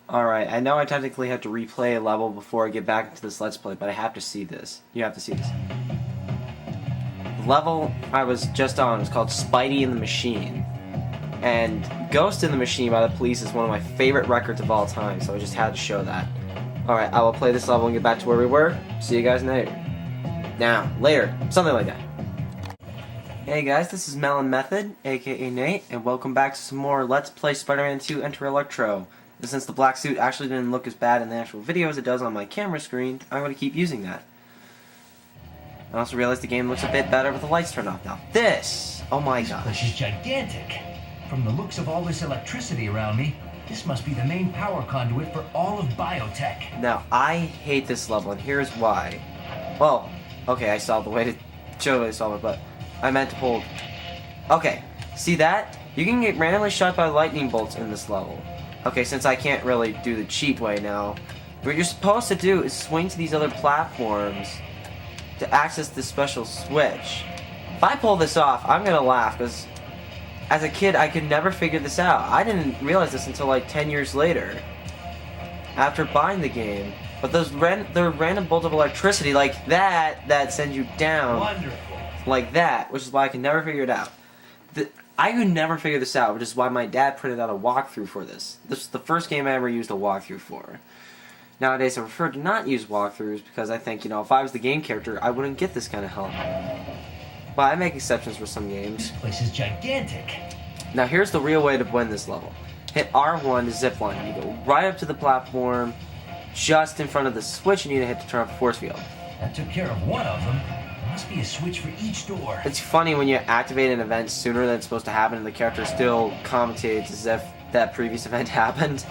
Alright, I know I technically have to replay a level before I get back into this Let's Play, but I have to see this. You have to see this. The level I was just on is called Spidey and the Machine. And Ghost in the Machine by the Police is one of my favorite records of all time, so I just had to show that. Alright, I will play this level and get back to where we were. See you guys later. Now, later. Something like that. Hey guys, this is Melon Method, aka Nate, and welcome back to some more Let's Play Spider-Man 2 Enter Electro. And since the black suit actually didn't look as bad in the actual video as it does on my camera screen, I'm going to keep using that. I also realized the game looks a bit better with the lights turned off now. This! Oh my gosh. This place is gigantic. From the looks of all this electricity around me, this must be the main power conduit for all of biotech. Now, I hate this level, and here's why. Well, okay, I saw the way to show the way to solve it, but I meant to hold. Okay, see that? You can get randomly shot by lightning bolts in this level. Okay, since I can't really do the cheat way now, what you're supposed to do is swing to these other platforms to access this special switch. If I pull this off, I'm gonna laugh, because as a kid, I could never figure this out. I didn't realize this until like 10 years later, after buying the game. But those random bolts of electricity like that send you down. Wonderful. Like that, which is why I can never figure it out. I could never figure this out, which is why my dad printed out a walkthrough for this. This is the first game I ever used a walkthrough for. Nowadays, I prefer to not use walkthroughs because I think, if I was the game character, I wouldn't get this kind of help. But I make exceptions for some games. This place is gigantic. Now, here's the real way to win this level. Hit R1 to zipline. You go right up to the platform, just in front of the switch you need to hit to turn off the force field. That took care of one of them. There must be a switch for each door. It's funny when you activate an event sooner than it's supposed to happen and the character still commentates as if that previous event happened.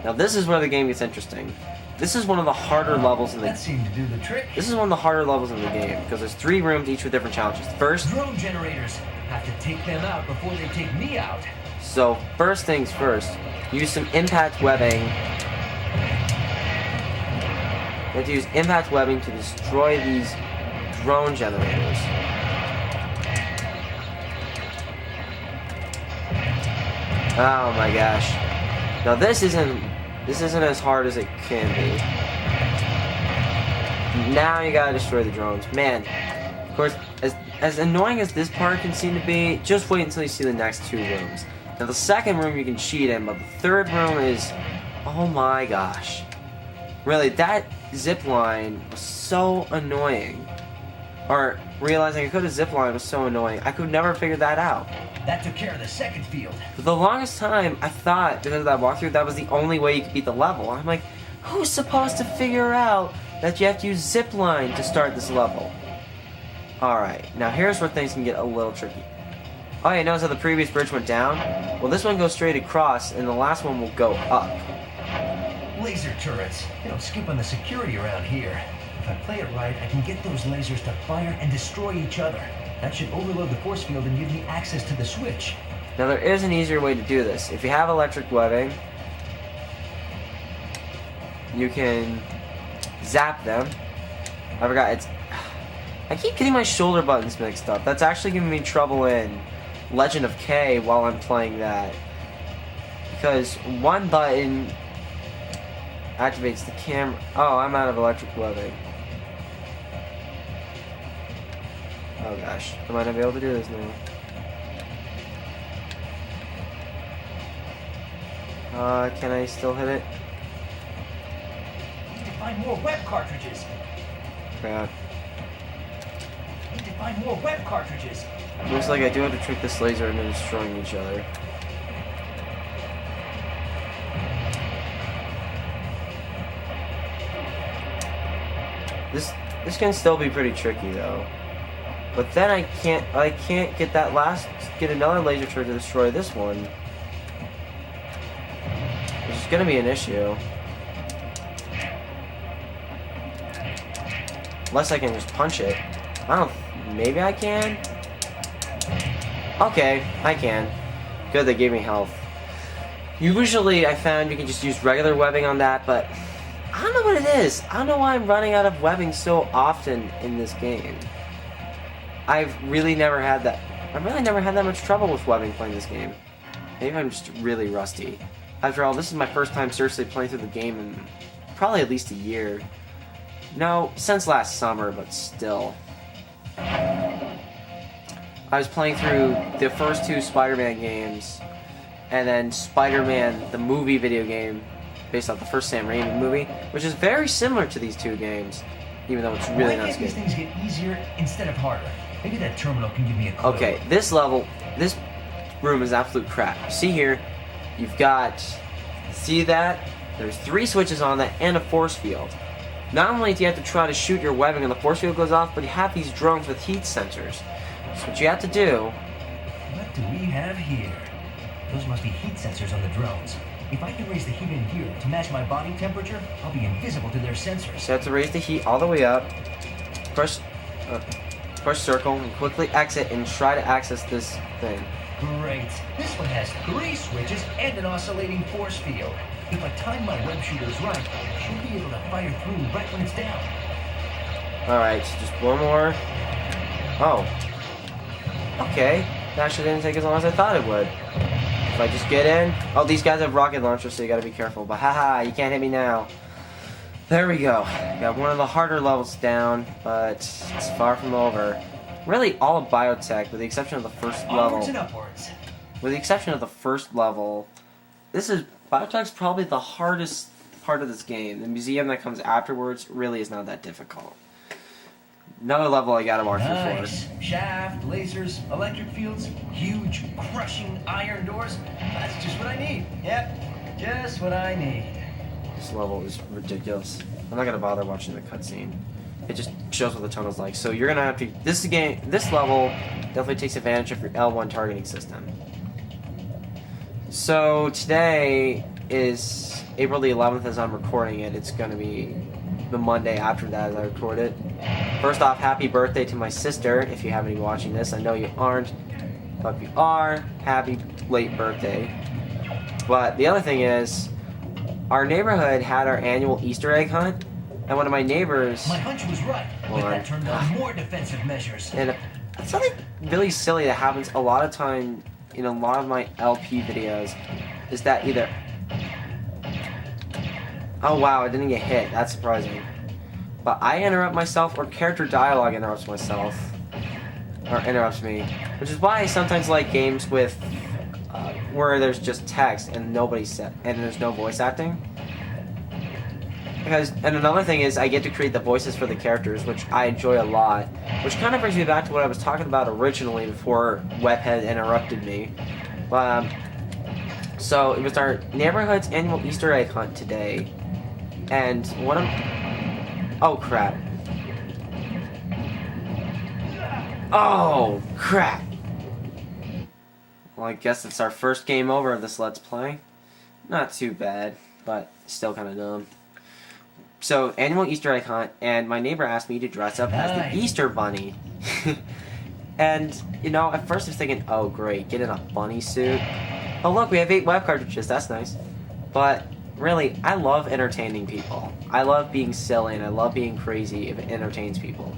Now this is where the game gets interesting. This is one of the harder levels in the game. That seemed to do the trick. This is one of the harder levels in the game because there's 3 rooms each with different challenges. First, drone generators. Have to take them out before they take me out. So first things first, use some impact webbing. You have to use impact webbing to destroy these drone generators. Oh my gosh. Now this isn't as hard as it can be. Now you gotta destroy the drones. Man, of course, as annoying as this part can seem to be, just wait until you see the next 2 rooms. Now the second room you can cheat in, but the third room is, oh my gosh. Really, that zip line was so annoying. Or realizing I could have ziplined was so annoying. I could never figure that out. That took care of the second field. For the longest time, I thought, because of that walkthrough, that was the only way you could beat the level. I'm like, who's supposed to figure out that you have to use zipline to start this level? Alright, now here's where things can get a little tricky. Oh yeah, notice how the previous bridge went down? Well, this one goes straight across, and the last one will go up. Laser turrets. They don't skip on the security around here. If I play it right, I can get those lasers to fire and destroy each other. That should overload the force field and give me access to the switch. Now there is an easier way to do this. If you have electric webbing, you can zap them. I forgot, I keep getting my shoulder buttons mixed up. That's actually giving me trouble in Legend of K while I'm playing that. Because one button activates the camera. Oh, I'm out of electric webbing. Oh gosh, I might not be able to do this now. Can I still hit it? Need to find more web cartridges. Crap. Need to find more web cartridges. Looks like I do have to trick this laser into destroying each other. This can still be pretty tricky though. But then I can't get another laser turret to destroy this one. Which is gonna be an issue. Unless I can just punch it. Maybe I can? Okay, I can. Good, they gave me health. Usually I found you can just use regular webbing on that, but I don't know what it is. I don't know why I'm running out of webbing so often in this game. I've really never had that much trouble with webbing playing this game. Maybe I'm just really rusty. After all, this is my first time seriously playing through the game in probably at least a year. No, since last summer, but still. I was playing through the first 2 Spider-Man games, and then Spider-Man, the movie video game, based off the first Sam Raimi movie, which is very similar to these 2 games, even though it's really not as good. Why can't these things get easier instead of harder? Maybe that terminal can give me a clue. Okay, this level, this room is absolute crap. See here, you've got, see that? There's 3 switches on that and a force field. Not only do you have to try to shoot your webbing and the force field goes off, but you have these drones with heat sensors. So what you have to do... What do we have here? Those must be heat sensors on the drones. If I can raise the heat in here to match my body temperature, I'll be invisible to their sensors. So you have to raise the heat all the way up, push circle, and quickly exit and try to access this thing. Great. This one has 3 switches and an oscillating force field. If I time my web shooters right, I should be able to fire through right when it's down. Alright, so just one more. Oh. Okay. That actually didn't take as long as I thought it would. If I just get in... Oh, these guys have rocket launchers, so you gotta be careful. But haha, you can't hit me now. There we go. Got one of the harder levels down, but it's far from over. Really, all of biotech, with the exception of the first level. Onwards and upwards. With the exception of the first level, biotech's probably the hardest part of this game. The museum that comes afterwards really is not that difficult. Another level I gotta mark Nice. Shaft, lasers, electric fields, huge, crushing iron doors. That's just what I need. Yep, just what I need. This level is ridiculous. I'm not gonna bother watching the cutscene. It just shows what the tunnel's like. So you're gonna have to. This level definitely takes advantage of your L1 targeting system. So today is April the 11th as I'm recording it. It's gonna be the Monday after that as I record it. First off, happy birthday to my sister. If you haven't been watching this, I know you aren't, but if you are, happy late birthday. But the other thing is, our neighborhood had our annual Easter egg hunt, and one of my neighbors... My hunch was right, but that turned on more defensive measures. And something really silly that happens a lot of time in a lot of my LP videos is that either... Oh wow, I didn't get hit. That's surprising. But I interrupt myself, or character dialogue interrupts myself. Or interrupts me. Which is why I sometimes like games with... where there's just text and and there's no voice acting. And another thing is I get to create the voices for the characters, which I enjoy a lot. Which kind of brings me back to what I was talking about originally before Webhead interrupted me. So it was our neighborhood's annual Easter egg hunt today, and oh crap! Oh crap! Well, I guess it's our first game over of this Let's Play. Not too bad, but still kind of dumb. So, annual Easter egg hunt, and my neighbor asked me to dress up as the Easter Bunny. And, you know, at first I was thinking, oh great, get in a bunny suit. Oh look, we have 8 web cartridges, that's nice. But, really, I love entertaining people. I love being silly, and I love being crazy if it entertains people.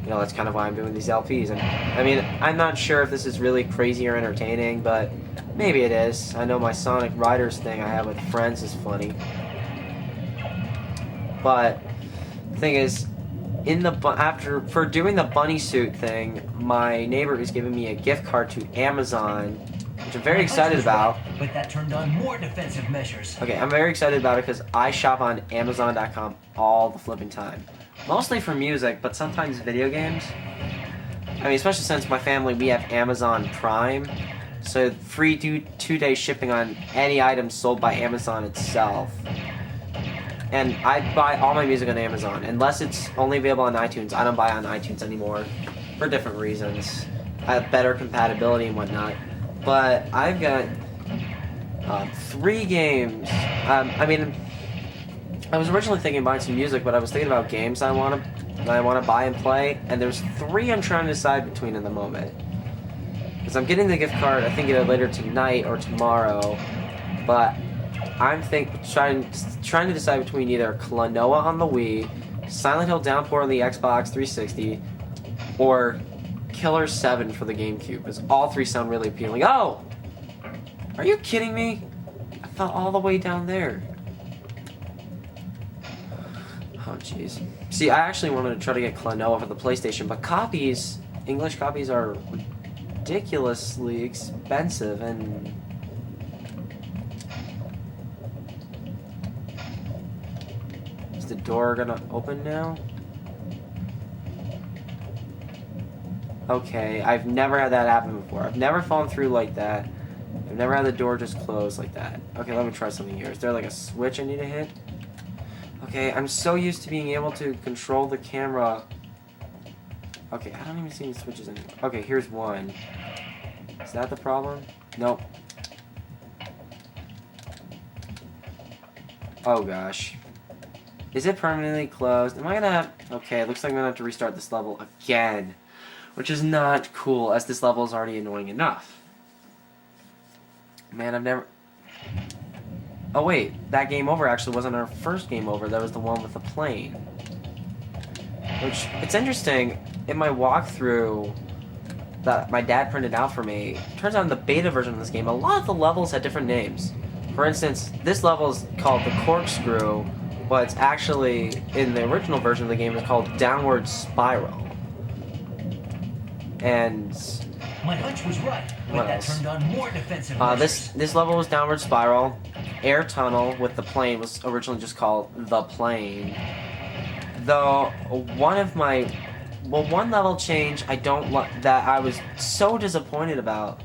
You know, that's kind of why I'm doing these LPs. And I mean, I'm not sure if this is really crazy or entertaining, but maybe it is. I know my Sonic Riders thing I have with friends is funny. But the thing is, for doing the bunny suit thing, my neighbor is giving me a gift card to Amazon, which I'm very excited about. But that turned on more defensive measures. Okay, I'm very excited about it because I shop on Amazon.com all the flipping time. Mostly for music, but sometimes video games. I mean, especially since my family, we have Amazon Prime. So free 2-day shipping on any items sold by Amazon itself. And I buy all my music on Amazon. Unless it's only available on iTunes, I don't buy on iTunes anymore. For different reasons. I have better compatibility and whatnot. But I've got 3 games. I mean... I was originally thinking of buying some music, but I was thinking about games that I want to buy and play, and there's 3 I'm trying to decide between in the moment. Because I'm getting the gift card, I think either later tonight or tomorrow, but I'm trying to decide between either Klonoa on the Wii, Silent Hill Downpour on the Xbox 360, or Killer 7 for the GameCube, because all 3 sound really appealing. Oh! Are you kidding me? fell all the way down there. Oh, jeez. See, I actually wanted to try to get Klonoa for the PlayStation, but copies, English copies are ridiculously expensive, and... Is the door gonna open now? Okay, I've never had that happen before. I've never fallen through like that. I've never had the door just close like that. Okay, let me try something here. Is there like a switch I need to hit? Okay, I'm so used to being able to control the camera. Okay, I don't even see any switches anymore. Okay, here's one. Is that the problem? Nope. Oh gosh. Is it permanently closed? Am I gonna have... Okay, it looks like I'm gonna have to restart this level again. Which is not cool, as this level is already annoying enough. Man, I've never... Oh wait, that game over actually wasn't our first game over. That was the one with the plane. Which, it's interesting, in my walkthrough that my dad printed out for me, turns out in the beta version of this game, a lot of the levels had different names. For instance, this level is called the Corkscrew, but it's actually, in the original version of the game, it's called Downward Spiral. And... My hunch was right, but that turned on more defensive measures. This level was Downward Spiral. Air Tunnel with the plane was originally just called The Plane. Though, one level change that I was so disappointed about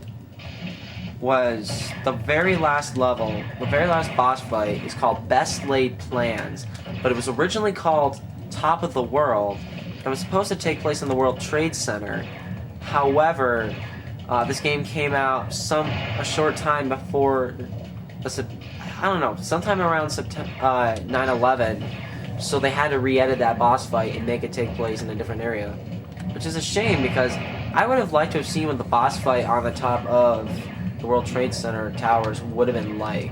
was the very last level, the very last boss fight is called Best Laid Plans, but it was originally called Top of the World, and was supposed to take place in the World Trade Center. However, this game came out a short time before, I don't know, sometime around 9/11, so they had to re-edit that boss fight and make it take place in a different area, which is a shame because I would have liked to have seen what the boss fight on the top of the World Trade Center towers would have been like.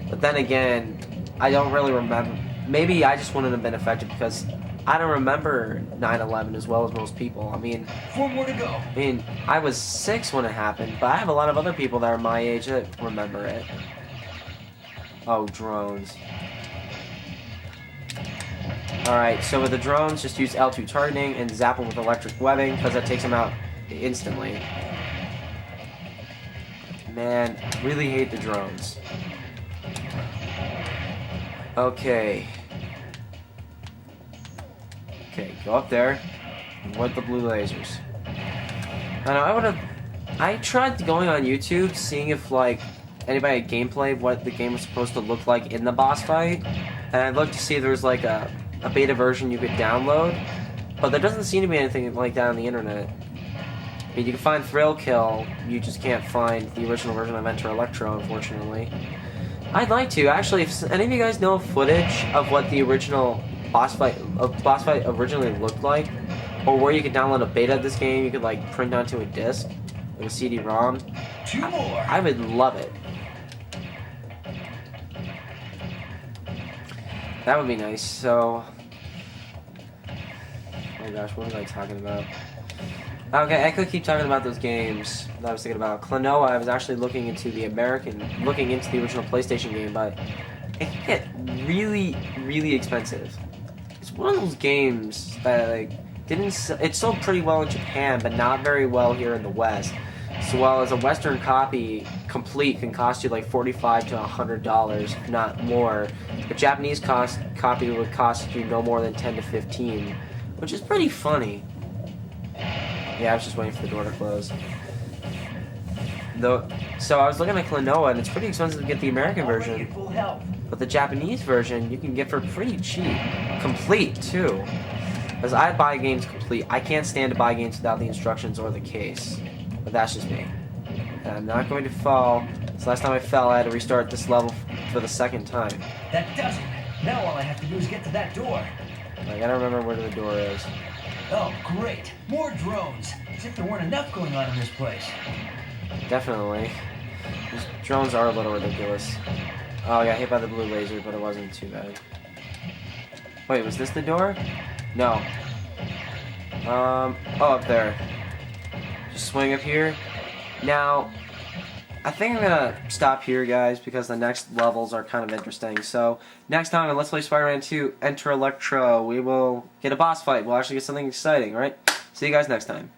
But then again, I don't really remember. Maybe I just wouldn't have been affected because I don't remember 9/11 as well as most people. I mean, 4 more to go. I mean, I was 6 when it happened, but I have a lot of other people that are my age that remember it. Oh, drones. Alright, so with the drones, just use L2 targeting and zap them with electric webbing, because that takes them out instantly. Man, really hate the drones. Okay. Okay, go up there and with the blue lasers. I know, I tried going on YouTube, seeing if, like, anybody had gameplay of what the game was supposed to look like in the boss fight, and I looked to see if there was, like, a beta version you could download, but there doesn't seem to be anything like that on the internet. I mean, you can find Thrill Kill, you just can't find the original version of Enter Electro, unfortunately. I'd like to, actually, if any of you guys know footage of what the original boss fight originally looked like, or where you could download a beta of this game, you could, like, print onto a disc, like a CD-ROM, 2 more. I would love it. That would be nice. So, oh my gosh, what was I talking about? Okay, I could keep talking about those games that I was thinking about. Klonoa, I was actually looking into the original PlayStation game, but it can get really, really expensive. It's one of those games that, like, it sold pretty well in Japan, but not very well here in the West. So while as a Western copy, complete, can cost you like $45 to $100, if not more, the Japanese copy would cost you no more than $10 to $15, which is pretty funny. Yeah, I was just waiting for the door to close. So I was looking at Klonoa, and it's pretty expensive to get the American version, but the Japanese version you can get for pretty cheap, complete too. Because I buy games complete. I can't stand to buy games without the instructions or the case. But that's just me. And I'm not going to fall. So last time I fell, I had to restart this level for the second time. That does it. Now all I have to do is get to that door. I gotta remember where the door is. Oh, great. More drones. As if there weren't enough going on in this place. Definitely. These drones are a little ridiculous. Oh, I got hit by the blue laser, but it wasn't too bad. Wait, was this the door? No. Oh, up there. Just swing up here. Now, I think I'm gonna stop here, guys, because the next levels are kind of interesting. So next time on Let's Play Spider-Man 2, Enter Electro, we will get a boss fight. We'll actually get something exciting, right? See you guys next time.